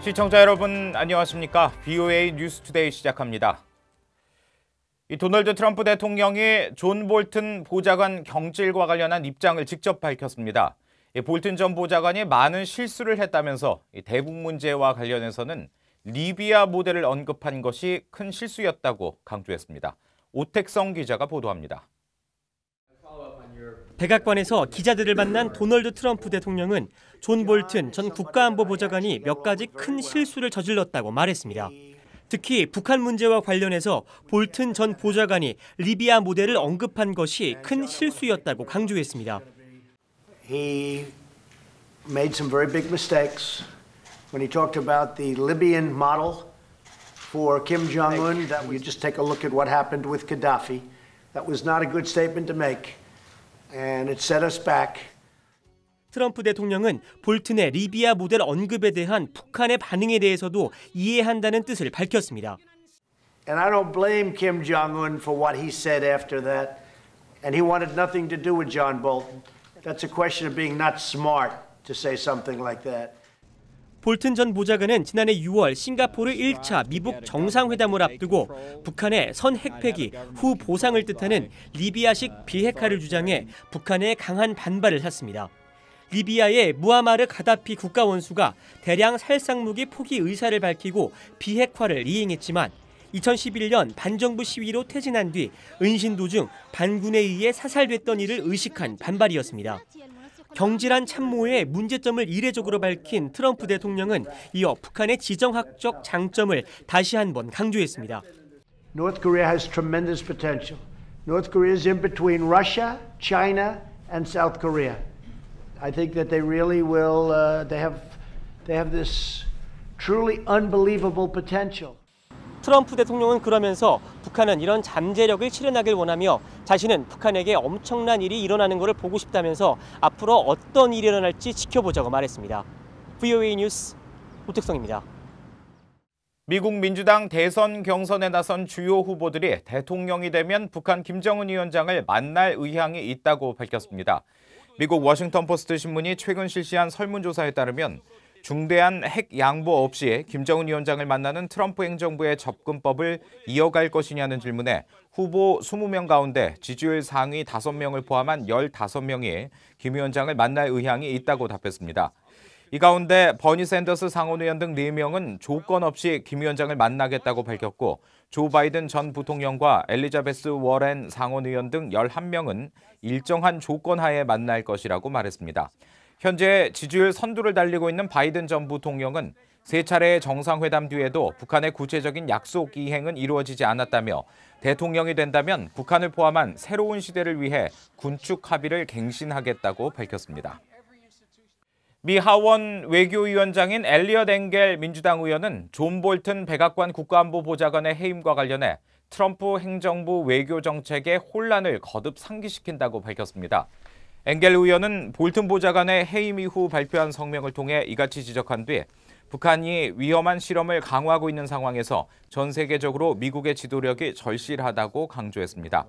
시청자 여러분 안녕하십니까? BOA 뉴스투데이 시작합니다. 도널드 트럼프 대통령이 존 볼튼 보좌관 경질과 관련한 입장을 직접 밝혔습니다. 볼튼 전 보좌관이 많은 실수를 했다면서 대북 문제와 관련해서는 리비아 모델을 언급한 것이 큰 실수였다고 강조했습니다. 오택성 기자가 보도합니다. 백악관에서 기자들을 만난 도널드 트럼프 대통령은 존 볼튼 전 국가안보보좌관이 몇 가지 큰 실수를 저질렀다고 말했습니다. 특히 북한 문제와 관련해서 볼튼 전 보좌관이 리비아 모델을 언급한 것이 큰 실수였다고 강조했습니다. He made some very big mistakes when he talked about the Libyan model for Kim Jong-un. That you just take a look at what happened with Gaddafi. That was not a good statement to make, and it set us back. 트럼프 대통령은 볼튼의 리비아 모델 언급에 대한 북한의 반응에 대해서도 이해한다는 뜻을 밝혔습니다. And I don't blame Kim Jong-un for what he said after that, and he wanted nothing to do with John Bolton. That's a question of being not smart to say something like that. 볼튼 전 보좌관은 지난해 6월 싱가포르 1차 미북 정상회담을 앞두고 북한의 선 핵폐기 후 보상을 뜻하는 리비아식 비핵화를 주장해 북한에 강한 반발을 샀습니다. 리비아의 무아마르 가다피 국가원수가 대량 살상무기 포기 의사를 밝히고 비핵화를 이행했지만 2011년 반정부 시위로 퇴진한 뒤 은신 도중 반군에 의해 사살됐던 일을 의식한 반발이었습니다. 경질한 참모의 문제점을 이례적으로 밝힌 트럼프 대통령은 이어 북한의 지정학적 장점을 다시 한번 강조했습니다. North Korea has tremendous potential. North Korea is in between Russia, China, and South Korea. I think that they really will. They have this truly unbelievable potential. 트럼프 대통령은 그러면서 북한은 이런 잠재력을 실현하길 원하며 자신은 북한에게 엄청난 일이 일어나는 것을 보고 싶다면서 앞으로 어떤 일이 일어날지 지켜보자고 말했습니다. BOA 뉴스 오택성입니다. 미국 민주당 대선 경선에 나선 주요 후보들이 대통령이 되면 북한 김정은 위원장을 만날 의향이 있다고 밝혔습니다. 미국 워싱턴 포스트 신문이 최근 실시한 설문조사에 따르면 중대한 핵 양보 없이 김정은 위원장을 만나는 트럼프 행정부의 접근법을 이어갈 것이냐는 질문에 후보 20명 가운데 지지율 상위 5명을 포함한 15명이 김 위원장을 만날 의향이 있다고 답했습니다. 이 가운데 버니 샌더스 상원의원 등 4명은 조건 없이 김 위원장을 만나겠다고 밝혔고 조 바이든 전 부통령과 엘리자베스 워렌 상원의원 등 11명은 일정한 조건 하에 만날 것이라고 말했습니다. 현재 지지율 선두를 달리고 있는 바이든 전 부통령은 3차례의 정상회담 뒤에도 북한의 구체적인 약속 이행은 이루어지지 않았다며 대통령이 된다면 북한을 포함한 새로운 시대를 위해 군축 합의를 갱신하겠다고 밝혔습니다. 미 하원 외교위원장인 엘리엇 엥겔 민주당 의원은 존 볼튼 백악관 국가안보보좌관의 해임과 관련해 트럼프 행정부 외교 정책에 혼란을 거듭 상기시킨다고 밝혔습니다. 엥겔 의원은 볼튼 보좌관의 해임 이후 발표한 성명을 통해 이같이 지적한 뒤 북한이 위험한 실험을 강화하고 있는 상황에서 전 세계적으로 미국의 지도력이 절실하다고 강조했습니다.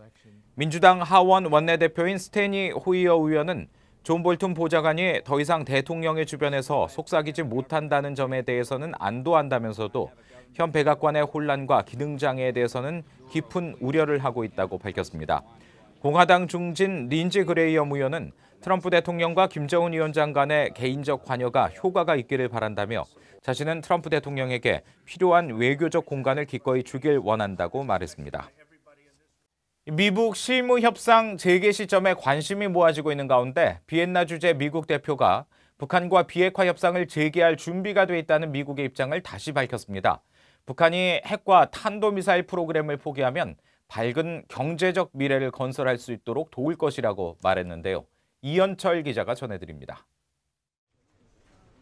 민주당 하원 원내대표인 스테니 호이어 의원은 존 볼튼 보좌관이 더 이상 대통령의 주변에서 속삭이지 못한다는 점에 대해서는 안도한다면서도 현 백악관의 혼란과 기능장애에 대해서는 깊은 우려를 하고 있다고 밝혔습니다. 공화당 중진 린지 그레이엄 의원은 트럼프 대통령과 김정은 위원장 간의 개인적 관여가 효과가 있기를 바란다며 자신은 트럼프 대통령에게 필요한 외교적 공간을 기꺼이 주길 원한다고 말했습니다. 미북 실무 협상 재개 시점에 관심이 모아지고 있는 가운데 비엔나 주재 미국 대표가 북한과 비핵화 협상을 재개할 준비가 돼 있다는 미국의 입장을 다시 밝혔습니다. 북한이 핵과 탄도미사일 프로그램을 포기하면 밝은 경제적 미래를 건설할 수 있도록 도울 것이라고 말했는데요. 이현철 기자가 전해드립니다.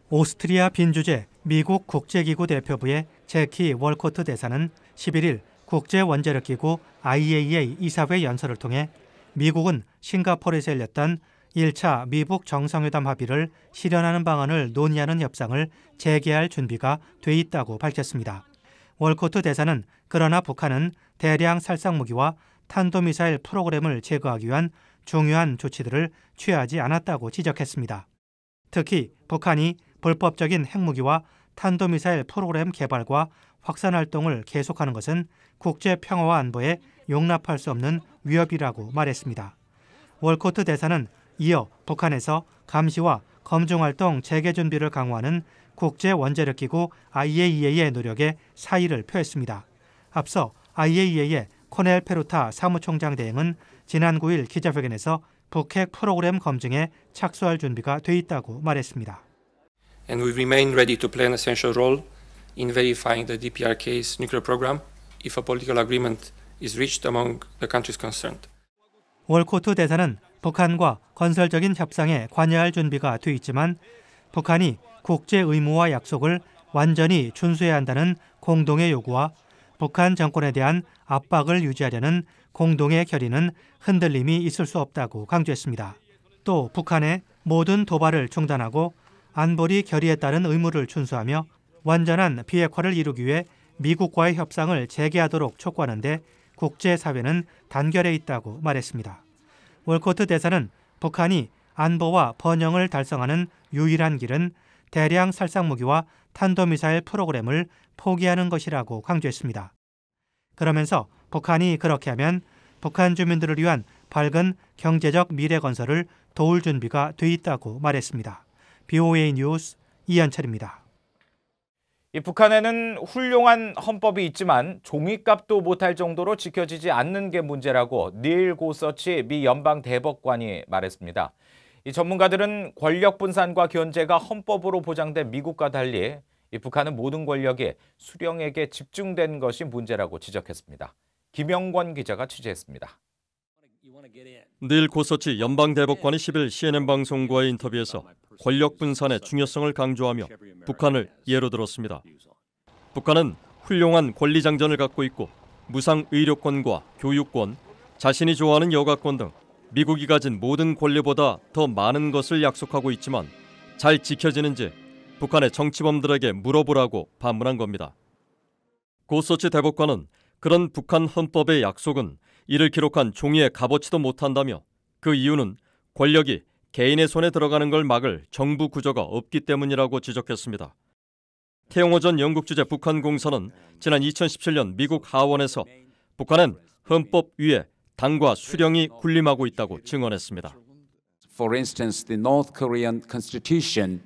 오스트리아 빈 주재 미국 국제기구 대표부의 제키 월코트 대사는 11일 국제원자력기구 IAEA 이사회 연설을 통해 미국은 싱가포르에서 열렸던 1차 미북 정상회담 합의를 실현하는 방안을 논의하는 협상을 재개할 준비가 돼 있다고 밝혔습니다. 월코트 대사는 그러나 북한은 대량 살상무기와 탄도미사일 프로그램을 제거하기 위한 중요한 조치들을 취하지 않았다고 지적했습니다. 특히 북한이 불법적인 핵무기와 탄도미사일 프로그램 개발과 확산 활동을 계속하는 것은 국제 평화와 안보에 용납할 수 없는 위협이라고 말했습니다. 월코트 대사는 이어 북한에서 감시와 검증 활동 재개 준비를 강화하는 국제 원자력기구 IAEA의 노력에 사의를 표했습니다. 앞서 IAEA의 코넬 페루타 사무총장 대행은 지난 9일 기자회견에서 북핵 프로그램 검증에 착수할 준비가 돼 있다고 말했습니다. And we remain ready to play an essential role in verifying the DPRK's nuclear program if a political agreement is reached among the countries concerned. 월코트 대사는 북한과 건설적인 협상에 관여할 준비가 돼 있지만 북한이 국제 의무와 약속을 완전히 준수해야 한다는 공동의 요구와 북한 정권에 대한 압박을 유지하려는 공동의 결의는 흔들림이 있을 수 없다고 강조했습니다. 또 북한의 모든 도발을 중단하고 안보리 결의에 따른 의무를 준수하며 완전한 비핵화를 이루기 위해 미국과의 협상을 재개하도록 촉구하는데 국제사회는 단결해 있다고 말했습니다. 월코트 대사는 북한이 안보와 번영을 달성하는 유일한 길은 대량 살상무기와 탄도미사일 프로그램을 포기하는 것이라고 강조했습니다. 그러면서 북한이 그렇게 하면 북한 주민들을 위한 밝은 경제적 미래 건설을 도울 준비가 돼 있다고 말했습니다. BOA 뉴스 이현철입니다. 이 북한에는 훌륭한 헌법이 있지만 종이값도 못할 정도로 지켜지지 않는 게 문제라고 닐 고서치 미 연방 대법관이 말했습니다. 이 전문가들은 권력 분산과 견제가 헌법으로 보장된 미국과 달리 이 북한은 모든 권력이 수령에게 집중된 것이 문제라고 지적했습니다. 김영권 기자가 취재했습니다. 닐 고서치 연방 대법관이 10일 CNN 방송과의 인터뷰에서 권력 분산의 중요성을 강조하며 북한을 예로 들었습니다. 북한은 훌륭한 권리 장전을 갖고 있고 무상 의료권과 교육권, 자신이 좋아하는 여가권 등 미국이 가진 모든 권리보다 더 많은 것을 약속하고 있지만 잘 지켜지는지 북한의 정치범들에게 물어보라고 반문한 겁니다. 고서치 대법관은 그런 북한 헌법의 약속은 이를 기록한 종이에 값어치도 못한다며 그 이유는 권력이 개인의 손에 들어가는 걸 막을 정부 구조가 없기 때문이라고 지적했습니다. 태영호 전 영국 주재 북한 공사는 지난 2017년 미국 하원에서 북한은 헌법 위에 당과 수령이 군림하고 있다고 증언했습니다. For instance, the North Korean constitution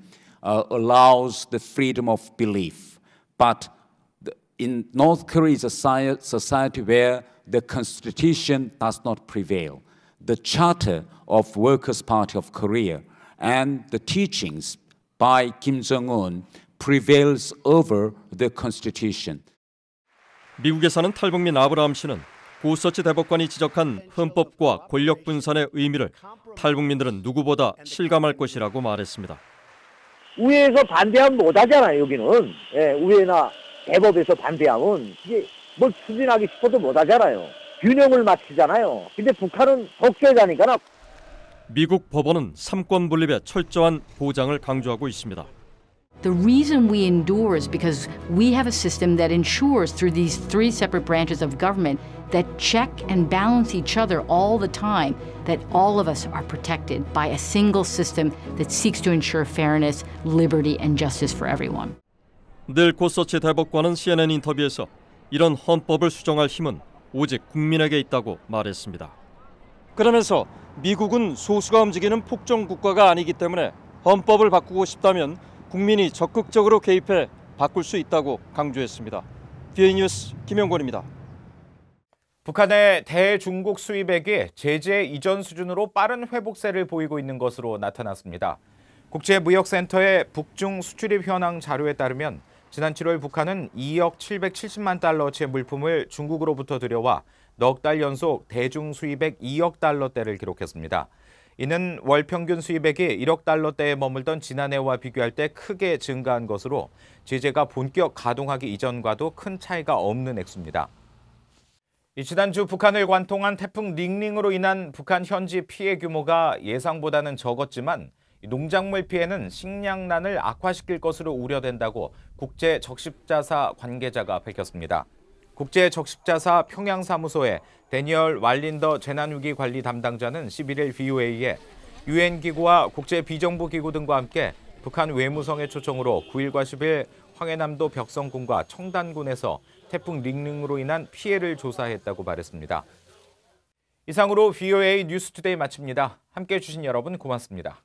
allows the freedom of belief, but in North Korea is a society where the constitution does not prevail. The charter of Workers' Party of Korea and the teachings by Kim Jong-un prevails over the constitution. 미국에 사는 탈북민 아브라함 씨는 고서치 대법관이 지적한 헌법과 권력 분산의 의미를 탈북민들은 누구보다 실감할 것이라고 말했습니다. 우회에서 반대하면 못하잖아요. 여기는 우회나 대법에서 반대하면 이게 뭘 추진하기 싶어도 못하잖아요. 균형을 맞추잖아요. 근데 북한은 독재자니까. 미국 법원은 삼권 분립의 철저한 보장을 강조하고 있습니다. The reason we endure is because we have a system that ensures through these three separate branches of government that check and balance each other all the time, that all of us are protected by a single system that seeks to ensure fairness, liberty, and justice for everyone. 닐 고서치 대법관은 CNN 인터뷰에서 이런 헌법을 수정할 힘은 오직 국민에게 있다고 말했습니다. 그러면서 미국은 소수가 움직이는 폭정 국가가 아니기 때문에 헌법을 바꾸고 싶다면 국민이 적극적으로 개입해 바꿀 수 있다고 강조했습니다. BOA 뉴스 김영권입니다. 북한의 대중국 수입액이 제재 이전 수준으로 빠른 회복세를 보이고 있는 것으로 나타났습니다. 국제무역센터의 북중 수출입 현황 자료에 따르면 지난 7월 북한은 2억 770만 달러치의 물품을 중국으로부터 들여와 넉 달 연속 대중 수입액 2억 달러대를 기록했습니다. 이는 월 평균 수입액이 1억 달러대에 머물던 지난해와 비교할 때 크게 증가한 것으로 제재가 본격 가동하기 이전과도 큰 차이가 없는 액수입니다. 지난주 북한을 관통한 태풍 닝닝으로 인한 북한 현지 피해 규모가 예상보다는 적었지만 농작물 피해는 식량난을 악화시킬 것으로 우려된다고 국제적십자사 관계자가 밝혔습니다. 국제적십자사 평양사무소의 데니얼 왈린더 재난위기 관리 담당자는 11일 BOA에 유엔기구와 국제비정부기구 등과 함께 북한 외무성의 초청으로 9일과 10일 황해남도 벽성군과 청단군에서 태풍 링링으로 인한 피해를 조사했다고 말했습니다. 이상으로 VOA 뉴스투데이 마칩니다. 함께해 주신 여러분 고맙습니다.